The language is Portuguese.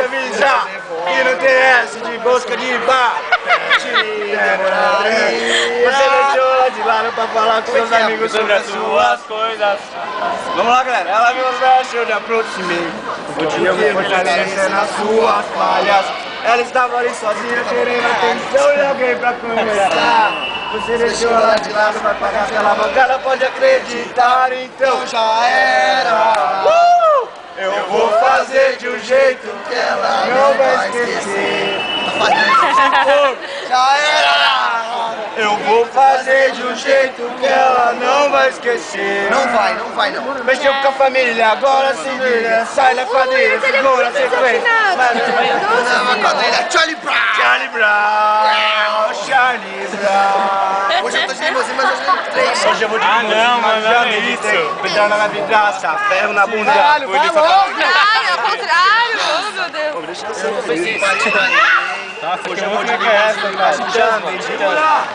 avisar que não tem essa de busca de bar. Você deixou ela de lado pra falar com seus amigos sobre as suas coisas. Vamos lá, galera. Ela me oferece, eu me aproximei. O dia eu vou fortalecer nas suas falhas. Ela estava ali sozinha querendo atenção e alguém pra conversar. Você deixou ela de lado pra pagar pela boca. Ela pode acreditar, então já era. Eu vou fazer de um jeito que ela não vai esquecer. Já era! Eu vou fazer de um jeito que ela não vai esquecer. Não vai não. Mexeu com a família, agora se vira. Sai da quadrilha, segura a sequência. Não, a quadrilha Charlie Brown! Charlie Brown, Charlie Brown. Hoje eu tô de limousine, mas hoje eu tenho 3. Hoje eu vou de limousine, não, mas não já é me isso. tem pedrada na vidraça, ferro na bunda. Caralho, vai logo! Contrário, ao contrário! Oh, meu Deus! Deixa eu ser feliz. Nossa, Hoje que eu vou de música é essa, limousine, cara? mas já me segurar.